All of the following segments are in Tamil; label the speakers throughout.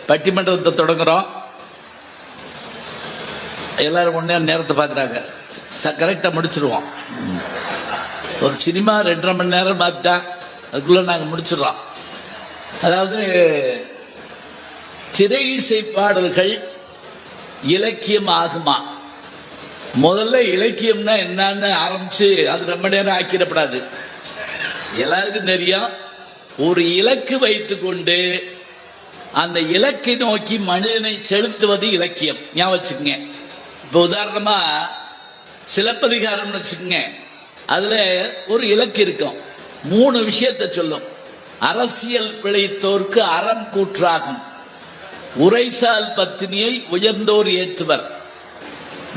Speaker 1: பட்டிமன்றத்தை தொடங்குறோம். எல்லாரும் ஒன்றே நேரத்தை பார்க்குறாங்க. கரெக்டாக முடிச்சிடுவோம். ஒரு சினிமா 2.5 மணி நேரம் பார்த்துட்டா அதுக்குள்ளே நாங்கள் முடிச்சிடுறோம். அதாவது திரை இசை பாடல்கள் இலக்கியம் ஆகுமா? முதல்ல இலக்கியம்னா என்னன்னு ஆரம்பிச்சு அது ரொம்ப நேரம் ஆக்கிடப்படாது. எல்லாருக்கும் தெரியும், ஒரு இலக்கு வைத்துக்கொண்டு அந்த இலக்கை நோக்கி மனிதனை செலுத்துவது இலக்கியம். ஞாபகம் வச்சுக்கோங்க. இப்போ உதாரணமா சிலப்பதிகாரம்னு வச்சுக்கோங்க. அதுல ஒரு இலக்கு இருக்கும். 3 விஷயத்தை சொல்லும். அரசியல் பிழைத்தோர்க்கு அறம் கூற்றாகும், உரைசால் பத்தினியை உயர்ந்தோர் ஏற்றுவர்,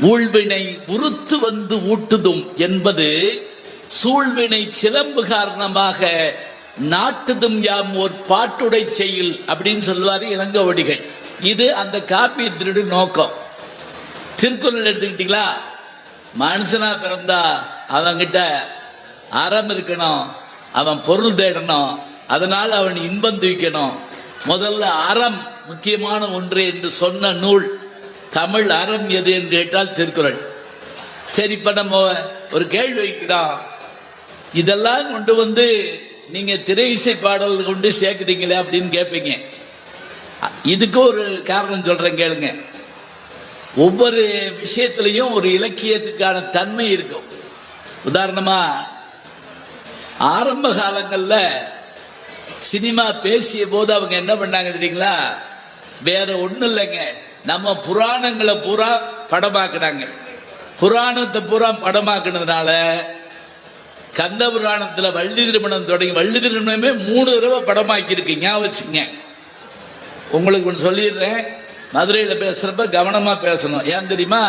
Speaker 1: ஊழ்வினை உறுத்து வந்து ஊட்டுதும் என்பது சூழ்வினை சிலம்பு காரணமாக நாட்டுதும் யாம் ஒரு பாட்டுடை செய்யுள் அப்படின்னு சொல்லுவாரு இளங்கோவடிகள். இது அந்த காப்பியத்தினுடைய நோக்கம். திருக்குறள் எடுத்துக்கிட்டீங்களா? மனுஷனா பிறந்தா அவன்கிட்ட அறம் இருக்கணும், அவன் பொருள் தேடணும், அதனால அவன் இன்பம் தூக்கணும். முதல்ல அறம் முக்கியமான ஒன்று என்று சொன்ன நூல் தமிழ். அறம் எது என்று கேட்டால் திருக்குறள். சரி, இப்ப நம்ம ஒரு கேள்வி வைக்கிறோம். இதெல்லாம் கொண்டு வந்து நீங்க திரை இசை பாடல் கொண்டு சேர்க்குறீங்களே அப்படின்னு கேட்பீங்க. இதுக்கு ஒரு காரணம் சொல்றேன், கேளுங்க. ஒவ்வொரு விஷயத்திலையும் ஒரு இலக்கியத்துக்கான தன்மை இருக்கும். உதாரணமா ஆரம்ப காலங்கள்ல சினிமா பேசிய போது அவங்க என்ன பண்ணாங்க தெரியுங்களா? வேற ஒண்ணும் இல்லைங்க, நம்ம புராணங்களை பூரா படமாக்குனாங்க. புராணத்தை பூரா படமாக்குனதுனால கந்த புராணத்துல வள்ளி திருமணம் தொடங்கி, வள்ளி திருமணமே 3 தடவை படமாக்கி இருக்கு. ஞாபகம் வச்சுங்க. உங்களுக்கு ஒன்று சொல்லிடுறேன், மதுரையில் பேசுறப்ப கவனமா பேசணும். ஏன் தெரியுமா?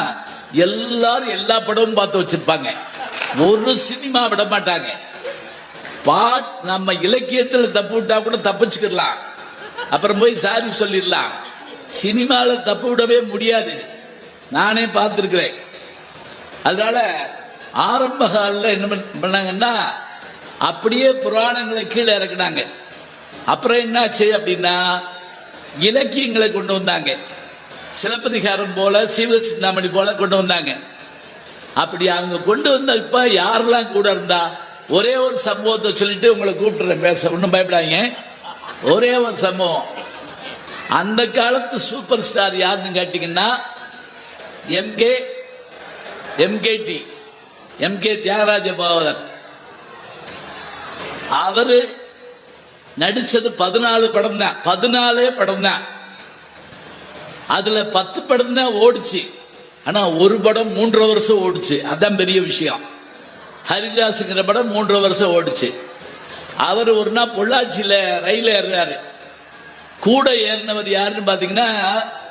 Speaker 1: எல்லாரும் எல்லா படமும் பார்த்து வச்சிருப்பாங்க, ஒரு சினிமா விட மாட்டாங்க. நம்ம இலக்கியத்தில் தப்பு விட்டா கூட தப்பிச்சுக்கலாம், அப்புறம் போய் சாரி சொல்லிடலாம். சினிமாவில் தப்பு விடவே முடியாது. நானே பார்த்துருக்கிறேன். அதனால ஆரம்ப காலில் என்ன பண்ணாங்கன்னா அப்படியே புராணங்களை கீழே இறக்குனாங்க. அப்புறம் என்னாச்சு அப்படின்னா இலக்கியங்களை கொண்டு வந்தாங்க. சிலப்பதிகாரம் போல, சிவசிந்தாமணி போல கொண்டு வந்தாங்க. அப்படி அவங்க கொண்டு வந்த இப்ப யாரெல்லாம் கூட இருந்தா, ஒரே ஒரு சம்பவத்தை சொல்லிட்டு உங்களை கூப்பிட்டுறேன் பேச, ஒன்றும் பயப்படாங்க. ஒரே ஒரு சம்பவம். அந்த காலத்து சூப்பர் ஸ்டார் யாருன்னு கேட்டீங்கன்னா எம்கே தியாகராஜ பாவதர். அவரு நடிச்சது 14 படம் தான். 14 படம் தான். அதுல 10 படம் தான் ஓடிச்சு. ஆனா ஒரு படம் 3 வருஷம் ஓடிச்சு. அதான் பெரிய விஷயம். ஹரிதாஸுங்கிற படம் 3 வருஷம் ஓடிச்சு. அவர் ஒரு நாள் பொள்ளாச்சியில ரயில் ஏறாரு. கூட ஏறினவர் யாருன்னு பாத்தீங்கன்னா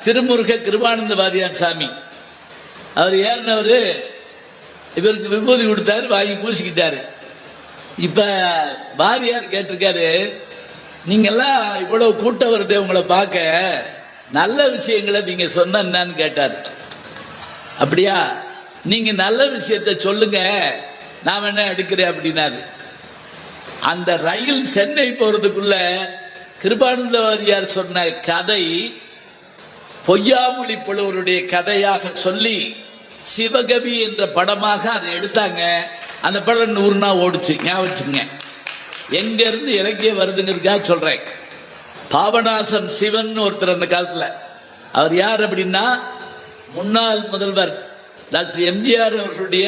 Speaker 1: திருமுருக கிருபானந்த வாரியார் சாமி. அவர் ஏறினவர் இவருக்கு விபூதி கொடுத்தாரு, வாங்கி பூசிக்கிட்டாரு. இப்ப வாரியார் கேட்டிருக்காரு, நீங்கெல்லாம் இவ்வளவு கூட்டம் வருது உங்களை பார்க்க, நல்ல விஷயங்களை நீங்க சொன்ன என்னன்னு கேட்டாரு. அப்படியா, நீங்க நல்ல விஷயத்த சொல்லுங்க, நான் என்ன எடுக்கிறேன் அப்படின்னாரு. அந்த ரயில் சென்னை போறதுக்குள்ள கிருபானந்த வாரியார் சொன்ன கதை பொய்யாமொழி புலவருடைய கதையாக சொல்லி சிவகவி என்ற படமாக அதை எடுத்தாங்க. அந்த படம் 100 நாள் ஓடிச்சு. ஞாபகம் வச்சுங்க. எங்க இருந்து இலக்கியம் வருதுங்கிறதுக்காக சொல்றேன். பாபநாசம் சிவன் ஒருத்தர் அந்த காலத்துல, அவர் யார் அப்படின்னா முன்னாள் முதல்வர் டாக்டர் எம்ஜிஆர் அவர்களுடைய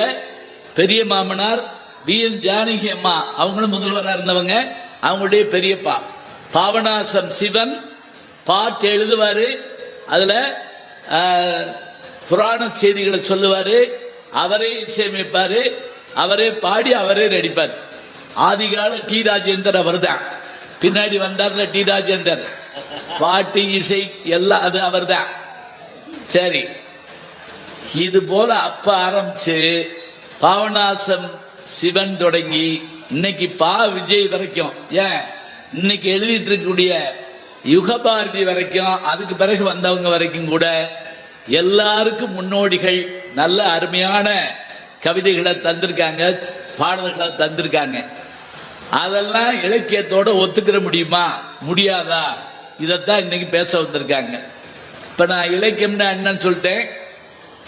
Speaker 1: பெரிய மாமனார் பிஎன் ஜானகி அம்மா, அவங்களும் முதல்வராக இருந்தவங்க. அவங்களுடைய பெரியப்பா பாபநாசம் சிவன் பாட்டு எழுதுவாரு. அதுல புராண செய்திகளை சொல்லுவாரு, அவரே இசையமைப்பாரு, அவரே பாடி அவரே நடிப்பார். ஆதிகால டி ராஜேந்தர் அவர் தான். பின்னாடி வந்தார்ல டி ராஜேந்தர், பாட்டு இசை எல்லாம் அது அவர் தான். சரி, இது போல அப்ப ஆரம்பிச்சு பாவநாசம் சிவன் தொடங்கி இன்னைக்கு விஜய் வரைக்கும், ஏன் இன்னைக்கு எழுதிட்டு இருக்கக்கூடிய யுகபாரதி வரைக்கும், அதுக்கு பிறகு வந்தவங்க வரைக்கும் கூட எல்லாருக்கும் முன்னோடிகள் நல்ல அருமையான கவிதைகளை தந்திருக்காங்க, பாடல்களை தந்திருக்காங்க. அதெல்லாம் இலக்கியத்தோட ஒத்துக்கிற முடியுமா? முடியாதா? இதைத்தான் இன்னைக்கு பேச வந்திருக்காங்க. இப்ப நான் இலக்கியம்னா என்னன்னு சொல்லிட்டேன்.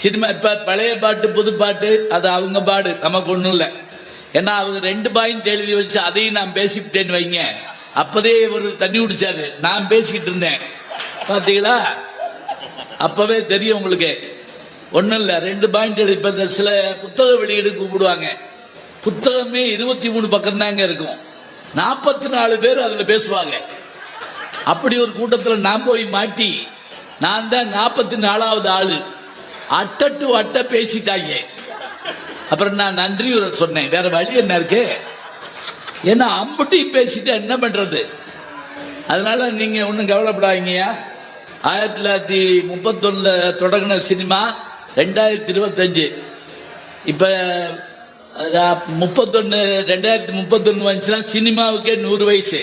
Speaker 1: சினிமா இப்ப பழைய பாட்டு புது பாட்டு அது அவங்க பாடு, நமக்கு ஒண்ணும் இல்லை. ஏன்னா அவங்க 2 பாயிண்ட் எழுதி வச்சு அதையும் நான் பேசிவிட்டேன்னு வைங்க, அப்பதே ஒரு தண்ணி குடிச்சாரு, நான் பேசிக்கிட்டு இருந்தேன் பாத்தீங்களா. அப்பவே தெரியும் உங்களுக்கு. ஒன்றும் இல்லை, 2 பாயிண்ட் எழுதி. இப்போ சில புத்தக வெளியீடு கூப்பிடுவாங்க, புத்தகமே 23 பக்கம் தாங்க இருக்கும், 44 பேர் அதுல பேசுவாங்க. அப்படி ஒரு கூட்டத்தில் நான் போய் மாட்டி, நான் தான் 44வது ஆளு. அட்டட்டு அட்ட பேசிட்டாங்க. அப்புறம் நான் நன்றி சொன்னேன், வேற வழி என்ன இருக்கு, ஏன்னா அம்புட்டையும் பேசிட்டு என்ன பண்றது. அதனால நீங்க ஒன்றும் கவலைப்படாதீங்கயா. 1931 தொடங்கின சினிமா 2025, இப்ப 2031 வந்துச்சுன்னா சினிமாவுக்கே 100 வயசு.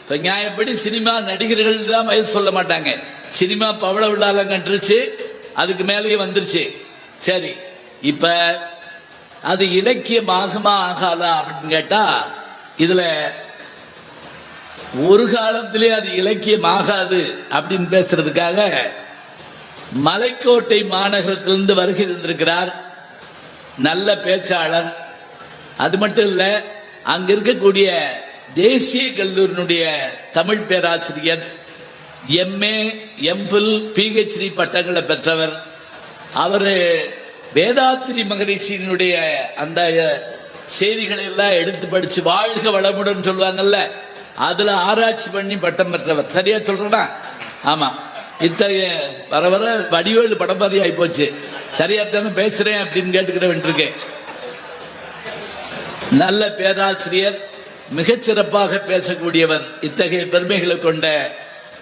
Speaker 1: இப்ப நியாயப்படி சினிமா நடிகர்கள் தான் வயசு சொல்ல மாட்டாங்க. சினிமா பவள விழாலாம் கண்டுருச்சு, அதுக்கு மேலேயே வந்துருச்சு. சரி, இப்ப அது இலக்கியமாகுமா ஆகாதா அப்படின்னு கேட்டா, இதுல ஒரு காலத்திலே அது இலக்கியம் ஆகாது அப்படின்னு பேசுறதுக்காக மலைக்கோட்டை மாநகரத்திலிருந்து வருகை தந்திருக்கிறார் நல்ல பேச்சாளர். அது மட்டும் இல்ல, அங்க இருக்கக்கூடிய தேசிய கல்லூரியினுடைய தமிழ் பேராசிரியர், MA, MPhil, PhD பட்டங்களை பெற்றவர். அவரு வேதாத்திரி மகரிஷியினுடைய அந்த செய்திகளை எல்லாம் எடுத்து படிச்சு வாழ்க வளமுடன் சொல்லுவாங்கல்ல, அதுல ஆராய்ச்சி பண்ணி பட்டம் பெற்றவர். சரியா சொல்றா? ஆமா. இத்தகைய வர வர வடிவேலு படம் மாதிரி ஆகி போச்சு. சரியாத்தானே பேசுறேன் அப்படின்னு கேட்டுக்கிற வேண்டியிருக்கேன். நல்ல பேராசிரியர், மிகச்சிறப்பாக பேசக்கூடியவர். இத்தகைய பெருமைகளை கொண்ட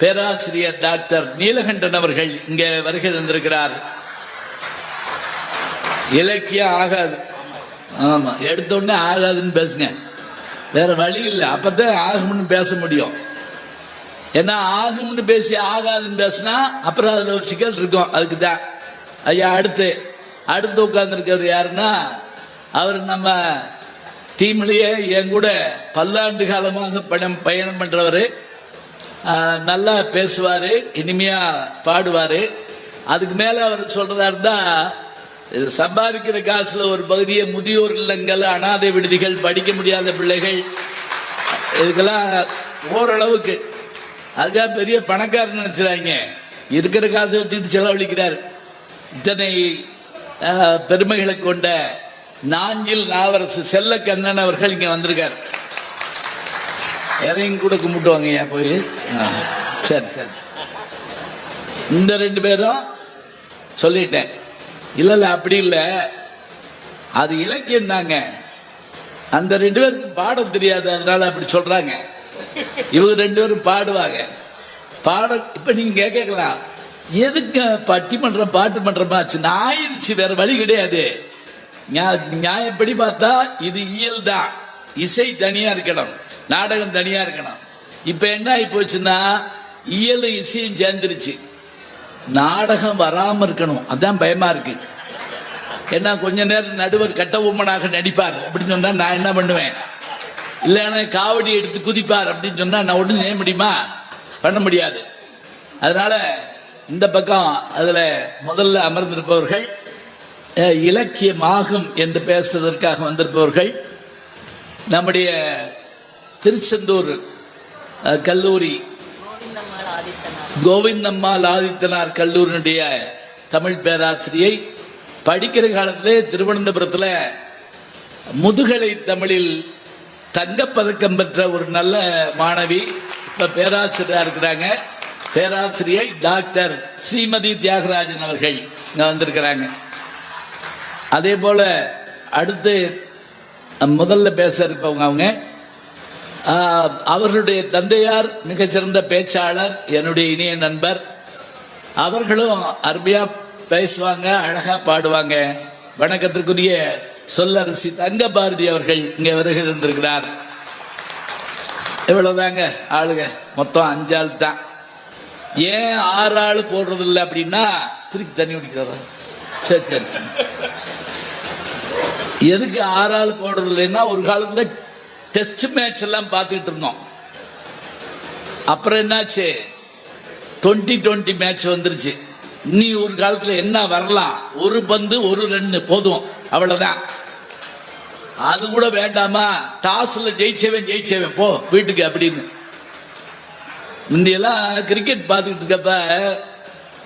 Speaker 1: பேராசிரியர் டாக்டர் நீலகண்டன் அவர்கள் இங்கே வருகை தந்திருக்கிறார். இலக்கியம் ஆகாது, ஆமா, எடுத்த உடனே ஆகாதுன்னு பேசுங்க, வேற வழி இல்லை. அப்பதான் ஆகும்னு பேச முடியும். ஏன்னா ஆகும்னு பேசி ஆகாதுன்னு பேசினா அப்புறம் அதுல ஒரு சிக்கல் இருக்கும். அதுக்கு தான் ஐயா அடுத்து உட்கார்ந்துருக்கிறது யாருன்னா, அவர் நம்ம டீம்லயே என் கூட பல்லாண்டு காலமாக பயணம் பண்றவர். நல்லா பேசுவாரு, இனிமையா பாடுவாரு. அதுக்கு மேல அவர் சொல்றதா இருந்தா, சம்பாதிக்கிற காசுல ஒரு பகுதியை முதியோர் இல்லங்கள், அனாதை விடுதிகள், படிக்க முடியாத பிள்ளைகள், இதுக்கெல்லாம் ஓரளவுக்கு, அதுக்காக பெரிய பணக்காரர் நினைச்சிடாங்க, இருக்கிற காசை வச்சுட்டு செலவழிக்கிறார். இத்தனை பெருமைகளை கொண்ட நாஞ்சில் நாவரசு செல்லக்கண்ணன் அவர்கள் இங்க வந்திருக்கார். யாரையும் கூட கும்பிட்டுவாங்க போய். சரி சரி, இந்த 2 பேரும் சொல்லிட்டேன். இல்ல அப்படி இல்ல, அது இலக்கியம் தாங்க. அந்த 2 பேருக்கு பாடம் தெரியாது, அதனால அப்படி சொல்றாங்க. இவங்க 2 பேரும் பாடுவாங்க. இப்ப நீங்க கேட்கலாம், எதுக்கு பட்டிமன்றம் பாட்டு மன்றமாச்சு? ஆயிடுச்சு, வேற வழி கிடையாது. நியாயப்படி பார்த்தா இது இயல் தான். இசை தனியா இருக்கணும், நாடகம் தனியா இருக்கணும். இப்ப என்ன ஆகி போச்சுன்னா, இயலும் இசையும் சேர்ந்துருச்சு. நாடகம் வராம இருக்கணும், அதான் பயமா இருக்கு. ஏன்னா கொஞ்ச நேரம் நடுவர் கட்ட உம்மனாக நடிப்பார் அப்படின்னு சொன்னா நான் என்ன பண்ணுவேன்? இல்லைன்னா காவடி எடுத்து குதிப்பார் அப்படின்னு சொன்னா நான் ஒன்றும் செய்ய முடியுமா? பண்ண முடியாது. அதனால இந்த பக்கம் அதுல முதல்ல அமர்ந்திருப்பவர்கள், இலக்கியமாகும் என்று பேசுவதற்காக வந்திருப்பவர்கள், நம்முடைய திருச்செந்தூர் கல்லூரி கோவிந்தம்மாள் ஆதித்தனார் கல்லூரியினுடைய தமிழ் பேராசிரியை, படிக்கிற காலத்திலே திருவனந்தபுரத்தில் முதுகலை தமிழில் தங்கப்பதக்கம் பெற்ற ஒரு நல்ல மாணவி, இப்ப பேராசிரியராக இருக்கிறாங்க. பேராசிரியை டாக்டர் ஸ்ரீமதி தியாகராஜன் அவர்கள் இங்க வந்திருக்கிறாங்க. அதே போல அடுத்து முதல்ல பேச இருப்பவங்க அவங்க, அவர்களுடைய தந்தையார் மிகச்சிறந்த பேச்சாளர், என்னுடைய இனிய நண்பர். அவர்களும் அருமையா பேசுவாங்க, அழகா பாடுவாங்க. வணக்கத்திற்குரிய சொல்லரசி தங்க பாரதி அவர்கள் இங்க வருகை தந்திருக்கிறார். இவ்வளவுதாங்க ஆளுங்க, மொத்தம் 5 ஆள் தான். ஏன் 6 ஆள் போடுறது இல்லை அப்படின்னா, திருப்பி தண்ணி குடிக்கிறதா? சரி சரி, எதுக்கு 6 ஆள் போடுறது இல்லைன்னா, ஒரு காலத்துல டெஸ்ட் மேட்ச் எல்லாம் பார்த்துக்கிட்டு இருந்தோம். அப்புறம் என்னாச்சு, 2020 மேட்ச் வந்துருச்சு. இனி ஒரு காலத்துல என்ன வரலாம், ஒரு பந்து ஒரு ரன் போதும், அவ்வளவுதான். அது கூட வேண்டாமா, டாஸ்ல ஜெயிச்சவன் போ வீட்டுக்கு அப்படின்னு. முந்தையெல்லாம் கிரிக்கெட் பார்த்துக்கிட்டு இருக்கப்ப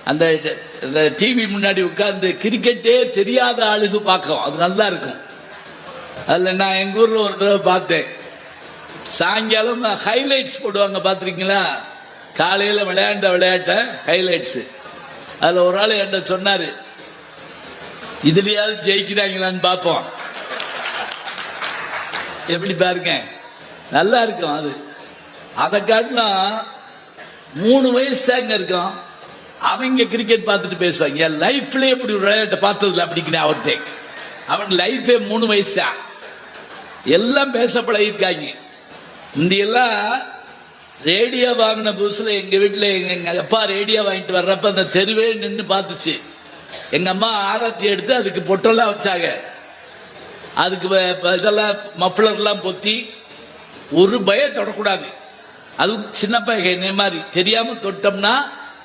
Speaker 1: அந்த டிவி முன்னாடி உட்கார்ந்து கிரிக்கெட்டே தெரியாத ஆளுக்கு பார்க்கும், அது நல்லா இருக்கும். அதில் நான் எங்கள் ஊரில் ஒரு தடவை பார்த்தேன். சாயங்காலம் ஹைலைட்ஸ் போடுவாங்க, பார்த்துருக்கீங்களா? காலையில் விளையாட்ட ஹைலைட்ஸு. அதில் ஒரு ஆள் என்கிட்ட சொன்னார், இதுலையாவது ஜெயிக்கிறாங்களான்னு பார்ப்போம். எப்படி பாருங்க, நல்லா இருக்கும் அது. அதை காட்டிலும் 3 வயசு தாங்க இருக்கும், அவங்க கிரிக்கெட் பார்த்துட்டு பேசுவாங்க. என் லைஃப்ல எப்படி ஒரு விளையாட்டை பார்த்ததில்ல அப்படிங்கிற அவர்கிட்ட. அவன் லைஃபே 3 வயசு தான். எல்லாம் பேச பழகிருக்காங்க. இந்தியெல்லாம் ரேடியோ வாங்கின புதுசுல எங்க வீட்டில் எங்க அப்பா ரேடியோ வாங்கிட்டு வர்றப்ப அந்த தெருவே நின்று பார்த்துச்சு. எங்க அம்மா ஆரத்தி எடுத்து அதுக்கு பொட்டெல்லாம் வச்சாங்க. அதுக்கு இதெல்லாம் மஃப்ளர்லாம் பொத்தி, ஒரு பயம் தொடக்கூடாது. அது சின்ன பையன் மாதிரி தெரியாம தொட்டோம்னா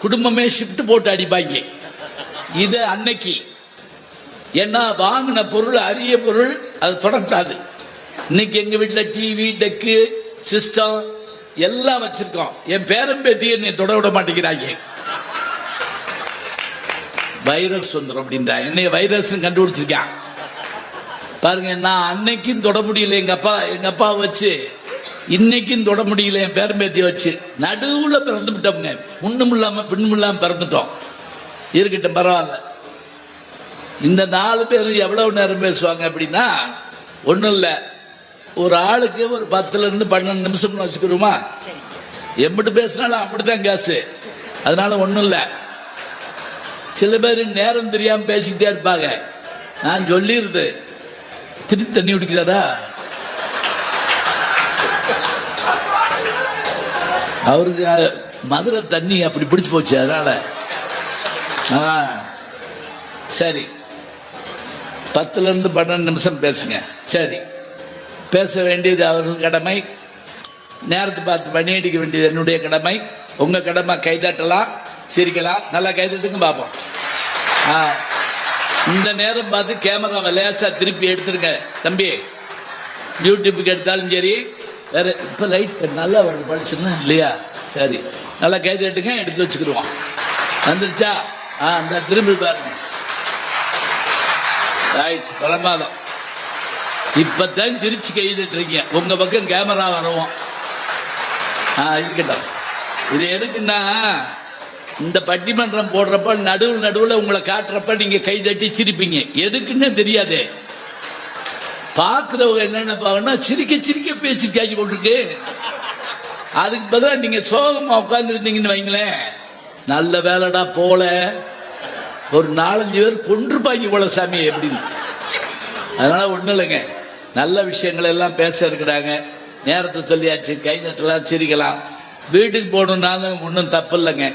Speaker 1: குடும்பமே ஷிஃப்ட் போட்டு அடிப்பாங்க. இது அன்னைக்கு ஏன்னா வாங்கின பொருள் அரிய பொருள், அது தொடக்கூடாது. இன்னைக்கு எங்க வீட்டில் டிவி, டெக்கு, சிஸ்டம் எல்லாம் வச்சிருக்கோம். என் பேரன் பேத்தி என்னை தொட விட மாட்டேங்கிறாங்க. வைரஸ் வந்துடும் அப்படின்றா. என்னைய வைரஸ் கண்டுபிடிச்சிருக்கான் பாருங்க. நான் அன்னைக்கும் தொட முடியல எங்க அப்பா வச்சு, இன்னைக்கும் தொட முடியல என் பேரம்பேத்தியை வச்சு. நடுவில் பிறந்து விட்டோம்ங்க, முன்னும் இல்லாம பின்னும் இல்லாம பிறந்துட்டோம். இருக்கட்டும், பரவாயில்ல. இந்த 4 பேரும் எவ்வளவு நேரம் பேசுவாங்க அப்படின்னா, ஒன்றும் இல்லை, ஒரு ஆளுக்கு ஒரு 10 இருந்து 12 நிமிஷம்னு வச்சுக்கிறோமா. எம்பிட்டு பேசினாலும் அப்படித்தான் காசு. அதனால ஒன்றும் இல்லை. சில பேர் நேரம் தெரியாம பேசிக்கிட்டே இருப்பாங்க. நான் சொல்லிடுது, திருப்பி தண்ணி குடிக்கிறாரா? அவருக்கு மதுரை தண்ணி அப்படி பிடிச்சு போச்சு, அதனால. சரி, 10 இருந்து 12 நிமிஷம் பேசுங்க. சரி, பேச வேண்டியது அவர்கள் கடமை, நேரத்தை பார்த்து பண்ணி அடிக்க வேண்டியது என்னுடைய கடமை. உங்க கடமை கைதட்டலாம், சிரிக்கலாம். நல்லா கைதட்டுங்க பார்ப்போம். இந்த நேரம் பார்த்து கேமராவை லேசா திருப்பி எடுத்துருங்க தம்பி. யூடியூப்புக்கு எடுத்தாலும் சரி, வேற இப்போ லைட் நல்லா வருது, படிச்சுன்னா இல்லையா? சரி, நல்லா கைதட்டுங்க, எடுத்து வச்சுக்கிடுவோம். வந்துருச்சா? அந்த திரும்பி பாருங்க. ரைட், பிரமாதம். இப்பதான் திருச்சி கைதட்டுறீங்க. உங்க பக்கம் கேமரா வரவும் இருக்கட்டும். இது எதுக்குன்னா, இந்த பட்டிமன்றம் போடுறப்ப நடுவில் உங்களை காட்டுறப்ப நீங்க கை தட்டி சிரிப்பீங்க. எதுக்குன்னு தெரியாது. பார்க்கிறவங்க என்னென்ன பாங்கன்னா, சிரிக்க பேசிருக்காங்க போட்டிருக்கு. அதுக்கு பதிலாக நீங்க சோகமா உட்கார்ந்து இருந்தீங்கன்னு வைங்களேன், நல்ல வேலைடா போல, ஒரு 4-5 பேர் கொன்றுப்பாங்க போல சாமி எப்படின்னு. அதனால ஒன்றும் இல்லைங்க, நல்ல விஷயங்கள் எல்லாம் பேச இருக்கிறாங்க. நேரத்தை சொல்லியாச்சு, கைதட்டலாம், சிரிக்கலாம். வீட்டுக்கு போகணுன்னாலும் ஒன்றும் தப்பு இல்லைங்க,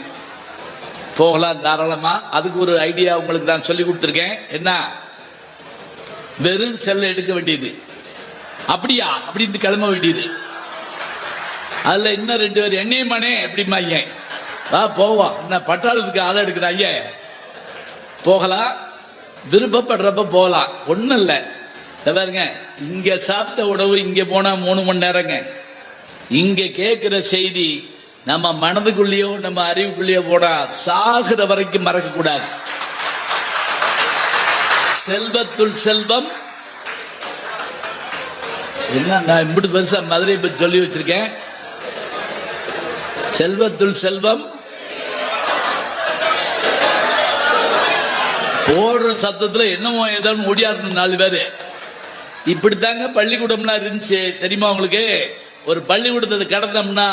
Speaker 1: போகலாம் தாராளமா. அதுக்கு ஒரு ஐடியா உங்களுக்கு நான் சொல்லி கொடுத்துருக்கேன். என்ன, வெறும் செல்ல எடுக்க வேண்டியது, அப்படியா அப்படின்ட்டு கிளம்ப வேண்டியது. அதுல இன்னும் 2 பேர் எண்ணியமானே எப்படிமாங்க, வா போவா, என்ன பட்டாளத்துக்கு ஆளை எடுக்கிறாங்க, போகலாம், விருப்பப்படுறப்ப போகலாம், ஒன்றும் இல்லை. பாருங்க, இங்க சாப்பிட்ட உணவு இங்க போனா 3 மணி நேரங்க. இங்க கேட்கிற செய்தி நம்ம மனதுக்குள்ளேயோ நம்ம அறிவுக்குள்ளேயோ போனா சாகுற வரைக்கும் மறக்க கூடாது. செல்வத்துள் செல்வம் என்ன, நான் இப்படி பெருசா மதுரையை பற்றி சொல்லி வச்சிருக்கேன். செல்வத்துள் செல்வம் போடுற சத்தத்துல என்னமோ ஏதாவது ஓடியாரு 4 பேரு. இப்படித்தாங்க பள்ளிக்கூடம்லாம் இருந்துச்சு தெரியுமா உங்களுக்கு? ஒரு பள்ளிக்கூடத்தை கடந்தோம்னா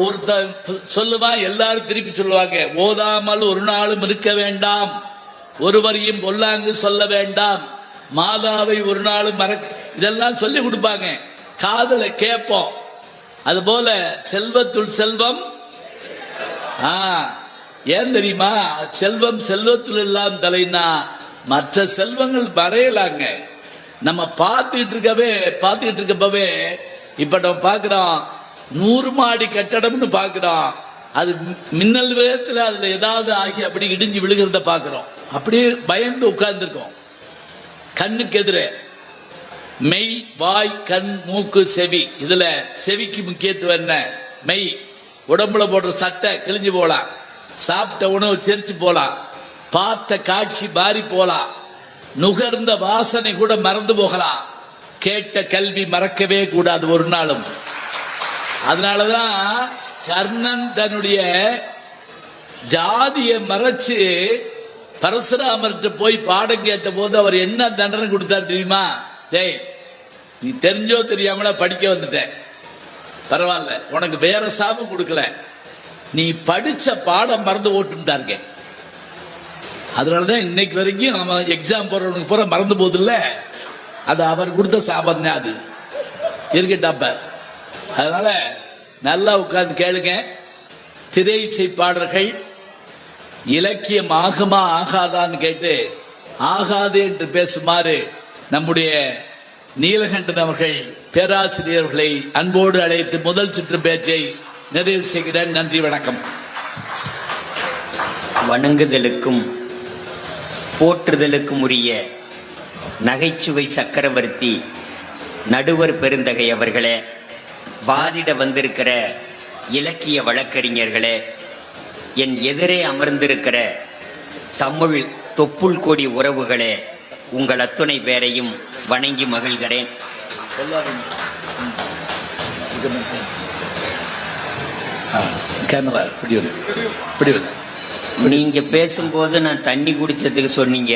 Speaker 1: ஒருத்தர் சொல்லுவான், எல்லாரும் திருப்பி சொல்லுவாங்க, ஓதாமல் ஒரு நாளும் இருக்க வேண்டாம், ஒருவரையும் பொல்லாங்கு சொல்ல வேண்டாம், மாதாவை ஒரு நாளும் மறக்க, இதெல்லாம் சொல்லி கொடுப்பாங்க, காதல கேட்போம். அதுபோல செல்வத்துள் செல்வம். ஏன் தெரியுமா? செல்வம் செல்வத்துள் எல்லாம் தலைனா மற்ற செல்வங்கள் வரையலாங்க. நம்ம பார்த்துட்டு இருக்கப்பவே இப்ப நம்ம பார்க்கிறோம் 100 மாடி கட்டடம்னு பார்க்கிறோம். அது மின்னல் வேகத்தில் அதுல ஏதாவது ஆகி அப்படி இடிஞ்சு விழுகிறத பாக்குறோம். அப்படியே பயந்து உட்கார்ந்துருக்கோம். கண்ணுக்கு எதிரே மெய், வாய், கண், மூக்கு, செவி. இதுல செவிக்கு முக்கியத்துவம் என்ன? மெய், உடம்புல போடுற சட்டை கிழிஞ்சு போலாம், சாப்பிட்ட உணவு தெரிச்சு போலாம், பார்த்த காட்சி மாறி போலாம், நுகர்ந்த வாசனை கூட மறந்து போகலாம், கேட்ட கல்வி மறக்கவே கூடாது ஒரு நாளும். அதனாலதான் கர்ணன் தன்னுடைய ஜாதியை மறைச்சு பரசுராமர்கிட்ட போய் பாடம் கேட்ட போது அவர் என்ன தண்டனை கொடுத்தார் தெரியுமா? டேய், நீ தெரிஞ்சோ தெரியாமல படிக்க வந்துட்ட, பரவாயில்ல, உனக்கு வேற சாபம் கொடுக்கல, நீ படிச்ச பாடம் மறந்து ஓட்டுட்டாருங்க. அதனாலதான் இன்னைக்கு வரைக்கும் நம்ம எக்ஸாம் போறவனுக்கு பூரா மறந்து போதில்ல, அது அவர் கொடுத்த சாபம் தான். அது இருக்கட்டாப்ப. அதனால நல்லா உட்கார்ந்து கேளுங்க. திரை இசை பாடல்கள் இலக்கியம் ஆகுமா ஆகாதான்னு கேட்டு ஆகாது என்று பேசுமாறு நம்முடைய நீலகண்டன் அவர்கள் பேராசிரியர்களை அன்போடு அழைத்து முதல் சுற்று பேச்சை நிறைவு செய்கிறேன். நன்றி, வணக்கம்.
Speaker 2: வணங்குதலுக்கும் போற்றுதலுக்கும் உரிய நகைச்சுவை சக்கரவர்த்தி நடுவர் பெருந்தகை அவர்களே, வாதிட வந்திருக்கிற இலக்கிய வழக்கறிஞர்களே, என் எதிரே அமர்ந்திருக்கிற தமிழ் தொப்புள் கொடி உறவுகளே, உங்கள் அத்துணை பேரையும் வணங்கி மகிழ்கிறேன். நீங்க பேசும்போது நான் தண்ணி குடிச்சதுக்கு சொன்னீங்க.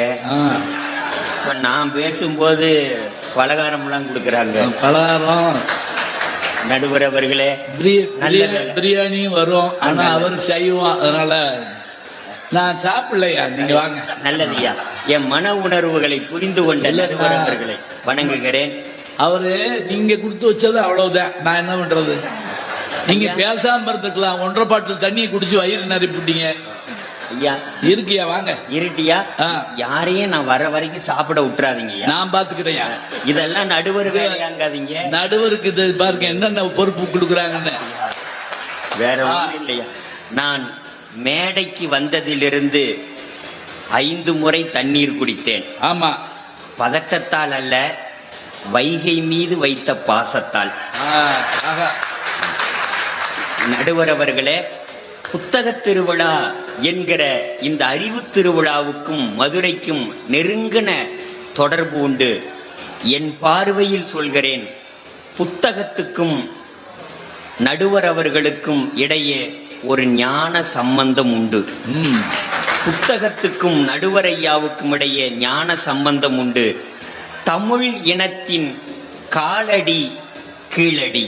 Speaker 2: நான் பேசும்போது பலகாரம்லாம் கொடுக்குறாங்க.
Speaker 1: பலகாரம்
Speaker 2: நடுவர் அவர்களே,
Speaker 1: பிரியாணியும் வரும், ஆனா அவர் செய்வோம், அதனால நான் சாப்பிடலையா, நீங்க வாங்க.
Speaker 2: நல்லதுயா. என் மன உணர்வுகளை புரிந்து கொண்ட நடுவர் அவர்களை வணங்குகிறேன்.
Speaker 1: அவரு நீங்க கொடுத்து வச்சது அவ்வளவுதான், நான் என்ன பண்றது? நீங்க பேசாம இருந்துக்கலாம், 1.5 பாட்டில் தண்ணியை குடிச்சு வயிறு நிரப்பிட்டீங்க.
Speaker 2: ஐயா
Speaker 1: இருக்கியா, வாங்க.
Speaker 2: இருட்டியா, யாரையும் நான் வர வரைக்கும் சாப்பிட விட்டுறாதீங்க,
Speaker 1: நான் பாத்துக்கிறேன்.
Speaker 2: இதெல்லாம் நடுவர் வேலையாங்காதீங்க.
Speaker 1: நடுவருக்கு இது பாருங்க என்னென்ன பொறுப்பு கொடுக்குறாங்கன்னு.
Speaker 2: வேற ஒன்றும் இல்லையா. நான் மேடைக்கு வந்ததிலிருந்து 5 முறை தண்ணீர் குடித்தேன்.
Speaker 1: ஆமா,
Speaker 2: பதட்டத்தால் அல்ல, வைகை மீது வைத்த பாசத்தால். நடுவர் அவர்களே, புத்தக திருவிழா என்கிற இந்த அறிவு திருவிழாவுக்கும் மதுரைக்கும் நெருங்கின தொடர்பு உண்டு. என் பார்வையில் சொல்கிறேன், புத்தகத்துக்கும் நடுவர் அவர்களுக்கும் இடையே ஒரு ஞான சம்பந்தம் உண்டு. புத்தகத்துக்கும் நடுவர் ஐயாவுக்கும் இடையே ஞான சம்பந்தம் உண்டு. தமிழ் இனத்தின் காலடி கீழடி.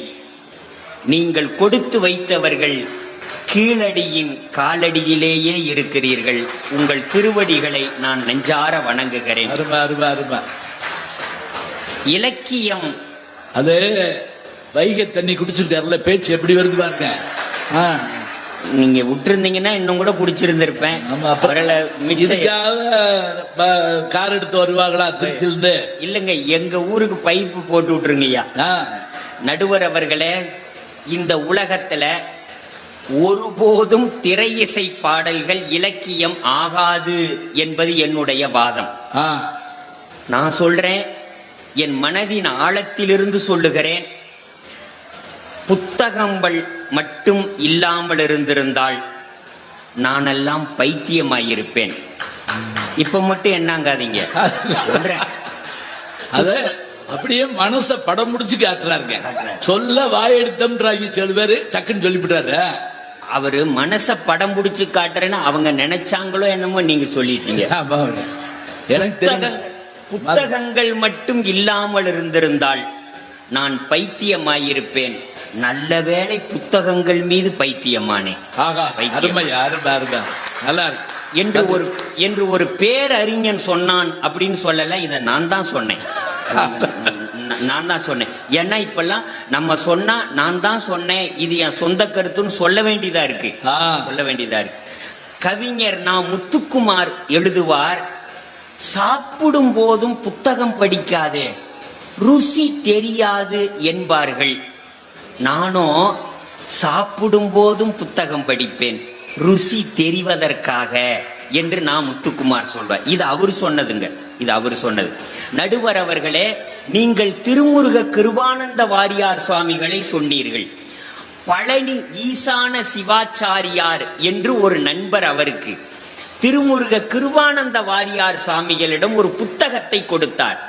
Speaker 2: நீங்கள் கொடுத்து வைத்தவர்கள் கீழடியின் காலடியிலேயே இருக்கிறீர்கள். உங்கள் திருவடிகளை நான் நெஞ்சார வணங்குகிறேன். இலக்கியம்
Speaker 1: அது வைகை தண்ணி குடிச்சிருக்காருல, பேச்சு எப்படி வருது பாருங்க.
Speaker 2: நீங்க விட்டுருந்தீங்கன்னா இன்னும் கூட குடிச்சிருந்திருப்பேன்.
Speaker 1: கார் எடுத்து வருவாங்களா திருச்சிலிருந்து?
Speaker 2: இல்லைங்க, எங்க ஊருக்கு பைப்பு போட்டு விட்டுருங்கய்யா. நடுவர் அவர்களே, இந்த உலகத்துல ஒருபோதும் திரை இசை பாடல்கள் இலக்கியம் ஆகாது என்பது என்னுடைய வாதம். நான் சொல்றேன், என் மனதின் ஆழத்திலிருந்து சொல்லுகிறேன். புத்தகங்கள் மட்டும் இல்லாமல் இருந்திருந்தால் நானெல்லாம் பைத்தியமாயிருப்பேன். இப்ப மட்டும் என்னங்காதீங்க.
Speaker 1: அத அப்படியே மனச படம் முடிச்சு காட்டுறாருங்க. சொல்ல வாயெடுத்தம்ன்றாங்க சில பேரு, டக்குன்னு சொல்லிவிட்டாரு.
Speaker 2: அவரு மனச படம் முடிச்சு காட்டுறேன்னு அவங்க நினைச்சாங்களோ என்னமோ நீங்க சொல்லிட்டீங்க. புத்தகங்கள் மட்டும் இல்லாமல் இருந்திருந்தால் நான் பைத்தியமாயிருப்பேன். நல்ல வேளை புத்தகங்கள் மீது பைத்தியமானேன் என்று ஒரு பேரறிஞன் சொன்னான் அப்படின்னு சொல்லல. இதை நான் தான் சொன்னேன். ஏன்னா இப்பெல்லாம் நம்ம சொன்னா நான் தான் சொன்னேன், இது என் சொந்த கருத்துன்னு சொல்ல வேண்டியதா இருக்கு. கவிஞர் நான் முத்துக்குமார் எழுதுவார், சாப்பிடும் போதும் புத்தகம் படிக்காதே, ருசி தெரியாது என்பார்கள். நானும் சாப்பிடும் போதும் புத்தகம் படிப்பேன், ருசி தெரிவதற்காக என்று நான் முத்துக்குமார் சொல்வார். இது அவர் சொன்னதுங்க, இது அவர் சொன்னது. நடுவர் அவர்களே, நீங்கள் திருமுருக கிருபானந்த வாரியார் சுவாமிகளை சொன்னீர்கள். பழனி ஈசான சிவாச்சாரியார் என்று ஒரு நண்பர் அவருக்கு திருமுருக கிருபானந்த வாரியார் சுவாமிகளிடம் ஒரு புத்தகத்தை கொடுத்தார்.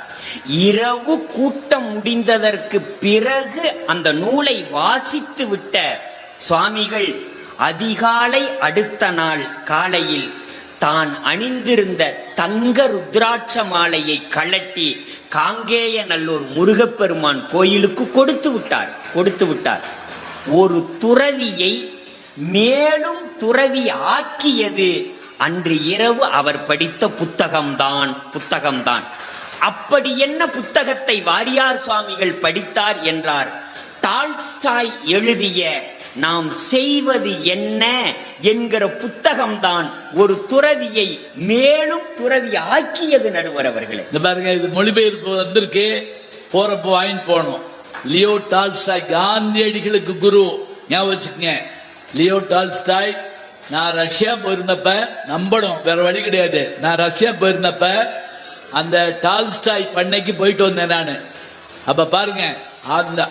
Speaker 2: இரவு கூட்டம் முடிந்ததற்கு பிறகு அந்த நூலை வாசித்து விட்ட சுவாமிகள் அதிகாலை அடுத்த நாள் காலையில் தான் அணிந்திருந்த தங்க ருத்ராட்ச மாலையை கழட்டி காங்கேயநல்லூர் முருகப்பெருமான் கோயிலுக்கு கொடுத்து விட்டார். ஒரு துறவியை மேலும் துறவி ஆக்கியது அன்று இரவு அவர் படித்த புத்தகம்தான். அப்படி என்ன புத்தகத்தை வாரியார் சுவாமிகள் படித்தார் என்றார். டால்ஸ்டாய் எழுதிய நாம் செய்வது என்ன என்கிற புத்தகம்தான் ஒரு துறவியை மேலும் துறவி ஆக்கியது. நடுவர் அவர்களே,
Speaker 1: இந்த பாருங்க, இது மொழிபெயர்ப்பு வந்திருக்கு, போறப்போ வாங்கிட்டு போகணும். லியோ டால்ஸ்டாய் காந்தியடிகளுக்கு குரு, ஞாபகம் வச்சுக்கங்க. லியோ டால்ஸ்டாய், நான் ரஷ்யா போயிருந்தப்ப, நம்பணும் வேற வழி கிடையாது, நான் ரஷ்யா போயிருந்தப்ப அந்த டால்ஸ்டாய் பண்ணைக்கு போயிட்டு வந்தேன் நான். அப்ப பாருங்க,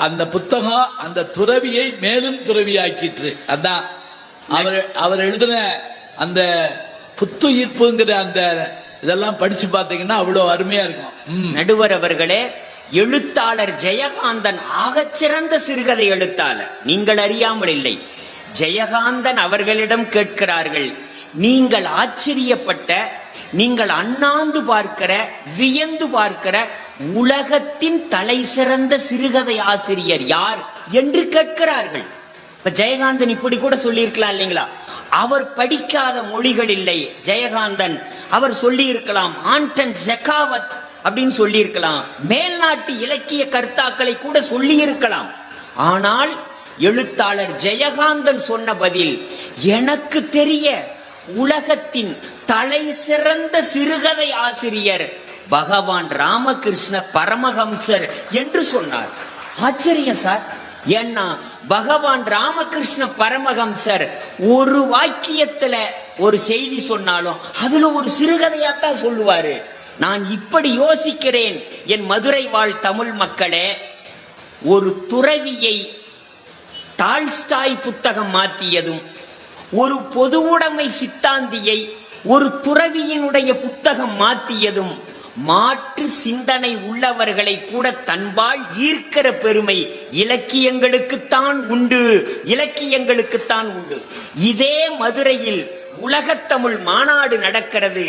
Speaker 1: அந்த புத்தகம் அந்த துறவியை மேலும் துறவி ஆக்கிட்டு. அதான் அவர் எழுதின அந்த புத்துயிர்ப்புங்கிற அந்த இதெல்லாம் படிச்சு பார்த்தீங்கன்னா அவ்வளவு அருமையா இருக்கும்.
Speaker 2: நடுவர் அவர்களே, எழுத்தாளர் ஜெயகாந்தன் ஆகச்சிறந்த சிறுகதை எழுத்தாளர், நீங்கள் அறியாமல் இல்லை. ஜெயகாந்தன் அவர்களிடம் கேட்கிறார்கள், நீங்கள் ஆச்சரியப்பட்ட, நீங்கள் அண்ணாந்து பார்க்கிற, வியந்து பார்க்கிற உலகத்தின் தலை சிறந்த சிறுகதை ஆசிரியர் யார் என்று கேட்கிறார்கள். இப்ப ஜெயகாந்தன் இப்படி கூட சொல்லியிருக்கலாம் இல்லைங்களா? அவர் படிக்காத மொழிகள் இல்லை ஜெயகாந்தன். அவர் சொல்லி இருக்கலாம் ஆண்டன் செகாவத் அப்படின்னு சொல்லி இருக்கலாம், மேல்நாட்டு இலக்கிய கர்த்தாக்களை கூட சொல்லி இருக்கலாம். ஆனால் எழுத்தாளர் ஜெயகாந்தன் சொன்ன பதில், எனக்கு தெரிய உலகத்தின் தலை சிறந்த சிறுகதை ஆசிரியர் பகவான் ராமகிருஷ்ண பரமஹம்சர் என்று சொன்னார். ஆச்சரியம் சார். ஏன்னா பகவான் ராமகிருஷ்ண பரமஹம்சர் ஒரு வாக்கியத்துல ஒரு செய்தி சொன்னாலும் அதுல ஒரு சிறுகதையாத்தான் சொல்லுவாரு. நான் இப்படி யோசிக்கிறேன், என் மதுரை வாழ் தமிழ் மக்களே, ஒரு துறவியை டால்ஸ்டாய் புத்தகம் மாற்றியதும், ஒரு பொது உடைமை சித்தாந்தியை ஒரு துறவியினுடைய புத்தகம் மாற்றியதும், மாற்று சிந்தனை உள்ளவர்களை கூட தன்பால் ஈர்க்கிற பெருமை இலக்கியங்களுக்குத்தான் உண்டு. இதே மதுரையில் உலகத்தமிழ் மாநாடு நடக்கிறது.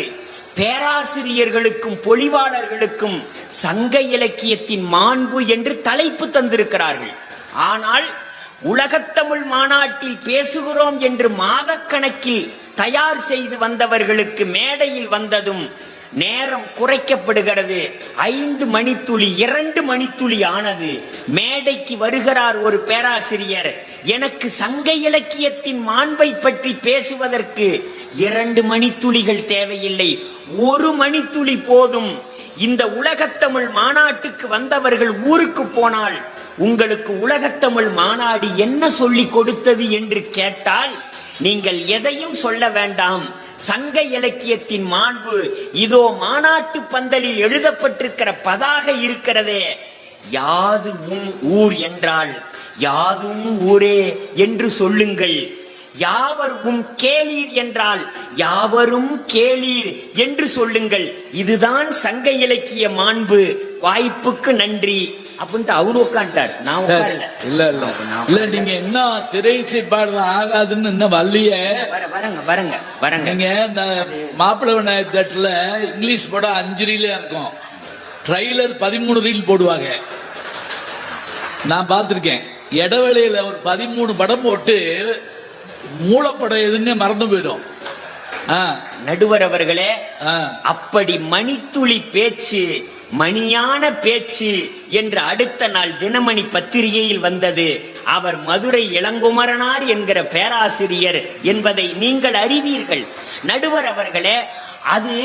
Speaker 2: பேராசிரியர்களுக்கும் பொழிவாளர்களுக்கும் சங்க இலக்கியத்தின் மாண்பு என்று தலைப்பு தந்திருக்கிறார்கள். ஆனால் உலகத்தமிழ் மாநாட்டில் பேசுகிறோம் என்று மாதக்கணக்கில் தயார் செய்து வந்தவர்களுக்கு மேடையில் வந்ததும் நேரம் குறைக்கப்படுகிறது. 5 மணித்துளி 2 மணித்துளி ஆனது. மேடைக்கு வருகிறார் ஒரு பேராசிரியர். எனக்கு சங்க இலக்கியத்தின் மாண்பை பற்றி பேசுவதற்கு 2 மணித்துளிகள் தேவையில்லை, 1 மணித்துளி போதும். இந்த உலகத்தமிழ் மாநாட்டுக்கு வந்தவர்கள் ஊருக்கு போனால் உங்களுக்கு உலகத்தமிழ் மாநாடு என்ன சொல்லி கொடுத்தது என்று கேட்டால் நீங்கள் எதையும் சொல்ல வேண்டாம். சங்க இலக்கியத்தின் மாண்பு இதோ மாநாட்டு பந்தலில் எழுதப்பட்டிருக்கிற பதாக இருக்கிறதே, யாதும் ஊர் என்றால் யாதும் ஊரே என்று சொல்லுங்கள். யாவரும் கேளீர் என்றால் யாவரும் கேளீர் என்று சொல்லுங்கள். இதுதான் சங்க இலக்கிய மாண்பு. வாய்ப்புக்கு நன்றி அப்படின்ட்டு அவரு உட்காண்டார். நான்
Speaker 1: இல்ல நீங்க என்ன திரைசை பாடல ஆகாதுன்னு இன்னும் வள்ளிய
Speaker 2: வரங்க.
Speaker 1: நீங்க இந்த மாப்பிள்ளை விநாயகர் தேட்டர்ல இங்கிலீஷ் படம் 5 ரீல இருக்கும், ட்ரைலர் 13 ரீல் போடுவாங்க. நான் பார்த்திருக்கேன். இடைவெளியில ஒரு 13 படம் போட்டு மூலப்படம் எதுன்னு மறந்து போயிடும்.
Speaker 2: நடுவர் அவர்களே, அப்படி மணித்துளி பேச்சு, மணியான பேச்சு என்று அடுத்த நாள் தினமணி பத்திரிகையில் வந்தது. அவர் மதுரை இளங்குமரனார் என்கிற பேராசிரியர் என்பதை நீங்கள் அறிவீர்கள். நடுவர் அவர்களே, அது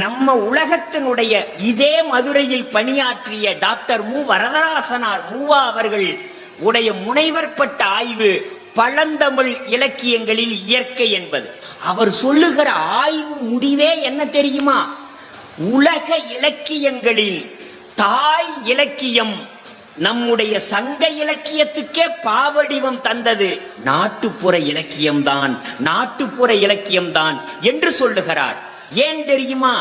Speaker 2: நம்ம உலகத்தினுடைய இதே மதுரையில் பணியாற்றிய டாக்டர் மு வரதராசனார் மூவா அவர்கள் உடைய முனைவர் பட்ட ஆய்வு பழந்தமிழ் இலக்கியங்களில் இயற்கை என்பது. அவர் சொல்லுகிற ஆய்வு முடிவே என்ன தெரியுமா? உலக இலக்கியங்களில் தாய் இலக்கியம் நம்முடைய சங்க இலக்கியத்துக்கே பாவடிவம் தந்தது நாட்டுப்புற இலக்கியம்தான், நாட்டுப்புற இலக்கியம்தான் என்று சொல்லுகிறார். ஏன் தெரியுமா?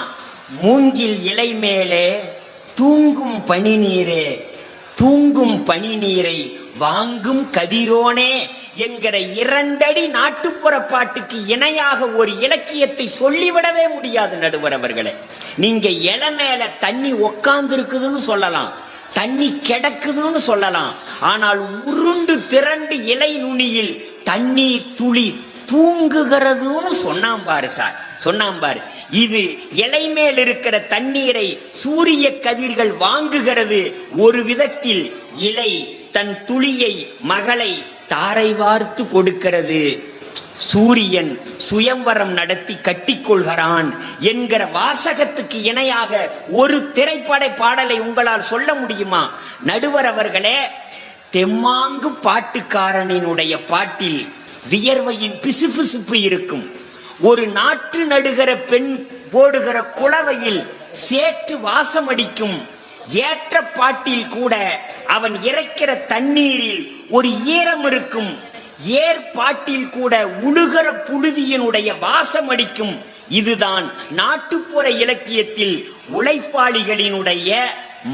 Speaker 2: மூங்கில் இலை மேலே தூங்கும் பனி நீரே, தூங்கும் பனி நீரை வாங்கும் கதிரோனே என்கிற 2 அடி நாட்டுப்புற பாட்டுக்கு இணையாக ஒரு இலக்கியத்தை சொல்லிவிடவே முடியாது நடுவர் அவர்களே. நீங்க இலை மேல தண்ணி உக்காந்து இருக்குதுன்னு சொல்லலாம், தண்ணி கிடக்குதுன்னு சொல்லலாம், ஆனால் உருண்டு திரண்டு இலை நுனியில் தண்ணீர் துளி தூங்குகிறதுன்னு சொன்னாம் பாரு சார், சொன்னாம் பாரு. இது இலை மேல் இருக்கிற தண்ணீரை சூரிய கதிர்கள் வாங்குகிறது. ஒரு விதத்தில் இலை தன் துளியை மகளை தாரை வார்த்து கொடுக்கிறது. சூரியன் சுயம்வரம் நடத்தி கட்டிக்கொள்கிறான் என்கிற வாசகத்துக்கு இணையாக ஒரு திரைப்பட பாடலை உங்களால் சொல்ல முடியுமா நடுவர் அவர்களே? தெம்மாங்கு பாட்டுக்காரனினுடைய பாட்டில் வியர்வையின் பிசுபிசுப்பு இருக்கும். ஒரு நாற்று நடுகிற பெண் போடுகிற குளவையில் சேற்று வாசம் அடிக்கும். ஏற்ற பாட்டில் கூட அவன் இறைக்கிற தண்ணீரில் ஒரு ஈரம் இருக்கும். ஏற்பாட்டில் கூட உழுகிற புழுதியினுடைய வாசம் அடிக்கும். இதுதான் நாட்டுப்புற இலக்கியத்தில் உழைப்பாளிகளினுடைய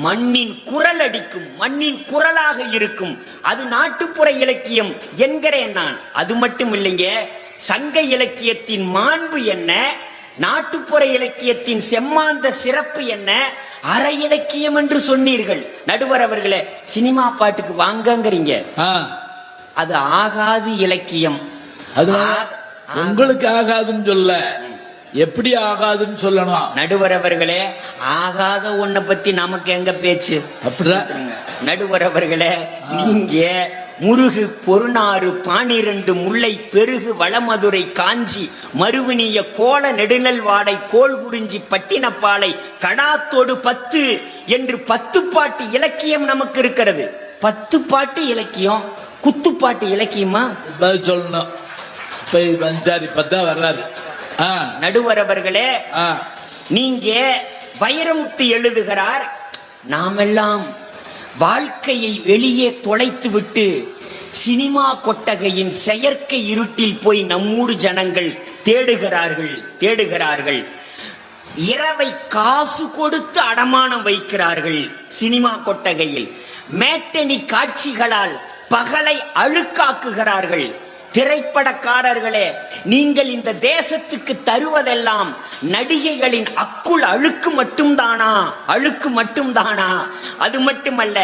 Speaker 2: மண்ணின் குரல் அடிக்கும், மண்ணின் குரலாக இருக்கும். அது நாட்டுப்புற இலக்கியம் என்கிறேன் நான். அது மட்டும் இல்லைங்க, சங்க இலக்கியத்தின் மாண்பு என்ன, நாட்டுப்புற இலக்கியத்தின் செம்மாந்த சிறப்பு என்ன, அரை இலக்கியம் என்று சொன்னீர்கள் நடுவர் அவர்களே. சினிமா பாட்டுக்கு வாங்கங்கிறீங்க, அது ஆகாது இலக்கியம். அது
Speaker 1: உங்களுக்கு ஆகாதுன்னு சொல்ல, எப்படி ஆகாதுன்னு சொல்லணும்
Speaker 2: நடுவர் அவர்களே. ஆகாத ஒன்ன பத்தி நமக்கு எங்க பேச்சு?
Speaker 1: அப்படிதான்
Speaker 2: நடுவர் அவர்களே, நீங்க முருகு பொருநாறு 12 முல்லை பெருகு வளமதுரை காஞ்சி மறுவினிய கோல நெடுநல் வாடை கோல் குறிஞ்சி பட்டினப்பாலை கடாத்தோடு 10 என்று 10 பாட்டு இலக்கியம் நமக்கு இருக்கிறது. 10 பாட்டு இலக்கியம், குத்துப்பாட்டு இலக்கியமா?
Speaker 1: சொல்லணும். வர்றாரு
Speaker 2: நடுவர் அவர்களே. நீங்க வைரமுத்து எழுதுகிறார், நாமெல்லாம் வாழ்க்கையை வெளியே தொலைத்து விட்டு சினிமா கொட்டகையின் செயற்கை இருட்டில் போய் நம்மூர் ஜனங்கள் தேடுகிறார்கள். இரவை காசு கொடுத்து அடமானம் வைக்கிறார்கள் சினிமா கொட்டகையில். மேட்டனி காட்சிகளால் பகலை அழுக்காக்குகிறார்கள். திரைப்படக்காரர்களே, நீங்கள் இந்த தேசத்துக்கு தருவதெல்லாம் நடிகைகளின் அக்குள் அழுக்கு மட்டும்தானா? அது மட்டுமல்ல,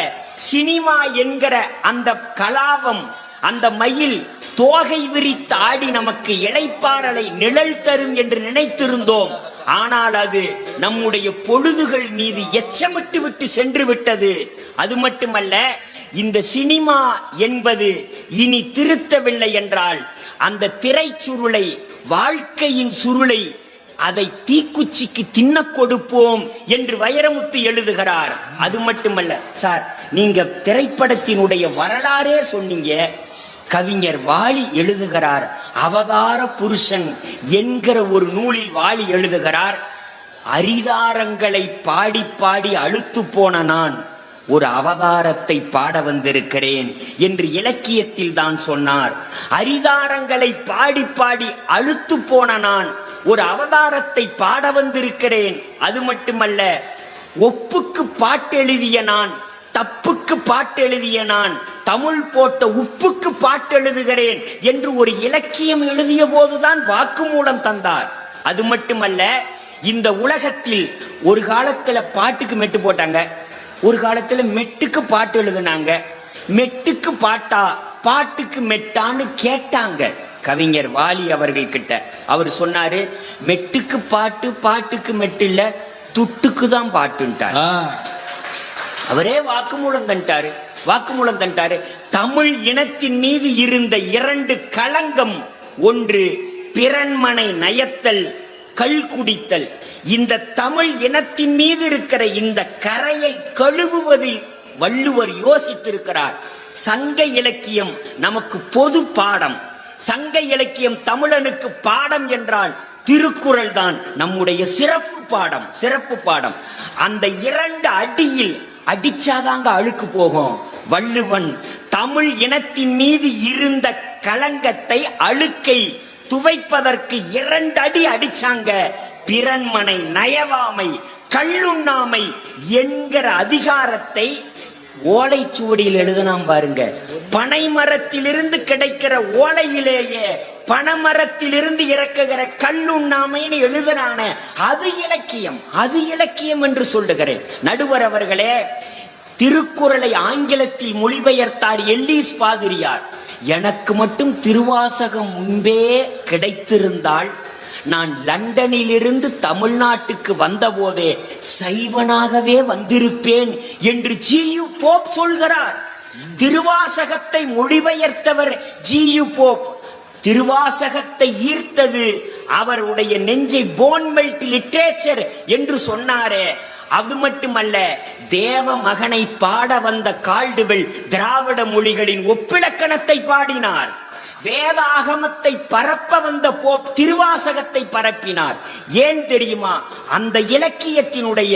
Speaker 2: சினிமா என்கிற அந்த கலாபம், அந்த மயில் தோகை விரித்து ஆடி நமக்கு இளைப்பாறலை நிழல் தரும் என்று நினைத்திருந்தோம். ஆனால் அது நம்முடைய பொழுதுகள் மீது எச்சமிட்டு விட்டு சென்று விட்டது. அது மட்டுமல்ல, இந்த சினிமா என்பது இனி திருத்தவில்லை என்றால் அந்த திரைச்சுருளை, வாழ்க்கையின் சுருளை, அதை தீக்குச்சிக்கு தின்ன கொடுப்போம் என்று வைரமுத்து எழுதுகிறார். அது மட்டுமல்ல சார், நீங்க திரைப்படத்தினுடைய வரலாறே சொன்னீங்க. கவிஞர் வாலி எழுதுகிறார், அவதார புருஷன் என்கிற ஒரு நூலில் வாலி எழுதுகிறார், அரிதாரங்களை பாடி பாடி அழுத்து போன நான் ஒரு அவதாரத்தை பாட வந்திருக்கிறேன் என்று இலக்கியத்தில் தான் சொன்னார். அரிதாரங்களை பாடி பாடி அழுத்து போன நான் ஒரு அவதாரத்தை பாட வந்திருக்கிறேன். அது மட்டுமல்ல, ஒப்புக்கு பாட்டெழுதிய நான், தப்புக்கு பாட்டெழுதிய நான், தமிழ் போட்ட உப்புக்கு பாட்டெழுதுகிறேன் என்று ஒரு இலக்கியம் எழுதிய போதுதான் வாக்குமூலம் தந்தார். அது மட்டுமல்ல, இந்த உலகத்தில் ஒரு காலத்துல பாட்டுக்கு மெட்டு போட்டாங்க, ஒரு காலத்துல மெட்டுக்கு பாட்டு எழுதுனாங்க. மெட்டுக்கு பாட்டா பாட்டுக்கு மெட்டான்னு கேட்டாங்க கவிஞர் வாலி அவர்கள் கிட்ட. அவர் சொன்னாரு, மெட்டுக்கு பாட்டு பாட்டுக்கு மெட்டு இல்ல, துட்டுக்கு தான் பாட்டுட்டார். அவரே வாக்குமூலம் தண்டாரு. தமிழ் இனத்தின் மீது இருந்த 2 களங்கம், ஒன்று பிறன்மனை நயத்தல், கள் குடித்தல். இந்த தமிழ் இனத்தின் மீது இருக்கிற இந்த கரையை கழுவுவதில் வள்ளுவர் யோசித்திருக்கிறார். சங்க இலக்கியம் நமக்கு பொது பாடம். சங்க இலக்கியம் தமிழனுக்கு பாடம் என்றால் திருக்குறள் தான் நம்முடைய சிறப்பு பாடம். அந்த 2 அடியில் அடிச்சாதாங்க அழுக்கு போகும். வள்ளுவன் தமிழ் இனத்தின் மீது இருந்த களங்கத்தை, அழுக்கை துவைப்பதற்கு 2 அடி அடிச்சாங்க. பிறன்மனை, நயவாமை, கள்ளுண்ணாமை என்கிற அதிகாரத்தை ஓலைச்சுவடியில் எழுதினாம் பாருங்க. பனை மரத்திலிருந்து கிடைக்கிற ஓலையிலேயே பனைமரத்திலிருந்து இறக்குகிற கல்லுண்ணாமைன்னு எழுதுறான, அது இலக்கியம் என்று சொல்லுகிறேன். நடுவர் அவர்களே, திருக்குறளை ஆங்கிலத்தில் மொழிபெயர்த்தார் எல்லீஸ் பாதிரியார். எனக்கு மட்டும் திருவாசகம் முன்பே கிடைத்திருந்தால் நான் லண்டனில் இருந்து தமிழ்நாட்டுக்கு வந்தபோதே சைவனாகவே வந்திருப்பேன் என்று ஜி.யு. போப் சொல்கிறார். திருவாசகத்தை மொழிபெயர்த்தவர் ஜி.யு. போப். திருவாசகத்தை ஈர்த்தது அவருடைய நெஞ்சை, போன் மெல்ட் லிட்ரேச்சர் என்று சொன்னாரே. அது மட்டுமல்ல, தேவ மகனை பாட வந்த கால்டுவெல் திராவிட மொழிகளின் ஒப்பிலக்கணத்தை பாடினார். வேத ஆகமத்தை பரப்ப வந்த போப் திருவாசகத்தை பரப்பினார். ஏன் தெரியுமா? அந்த இலக்கியத்தினுடைய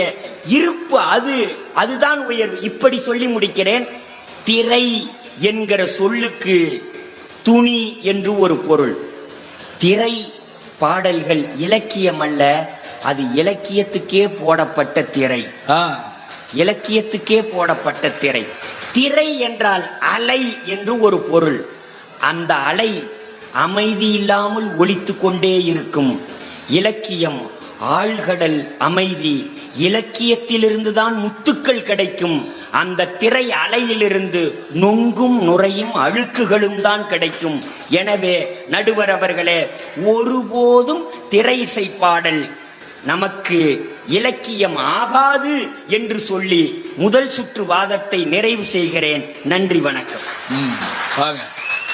Speaker 2: இருப்பு, அதுதான் உயர்வு. இப்படி சொல்லி முடிக்கிறேன். திரை என்கிற சொல்லுக்கு துணி என்று ஒரு பொருள். திரை பாடல்கள் இலக்கியம் அல்ல, அது இலக்கியத்துக்கே போடப்பட்ட திரை. இலக்கியத்துக்கே போடப்பட்ட திரை. திரை என்றால் அலை என்று ஒரு பொருள். அந்த அலை அமைதி இல்லாமல் ஒலித்து கொண்டே இருக்கும். இலக்கியம் ஆழ்கடல் அமைதி. இலக்கியத்திலிருந்து தான் முத்துக்கள் கிடைக்கும். அந்த திரை அலையிலிருந்து நொங்கும் நுரையும் அழுக்குகளும் தான் கிடைக்கும். எனவே நடுவர் அவர்களே, ஒருபோதும் திரை இசை பாடல் நமக்கு இலக்கியம் ஆகாது என்று சொல்லி முதல் சுற்று வாதத்தை நிறைவு செய்கிறேன். நன்றி, வணக்கம்.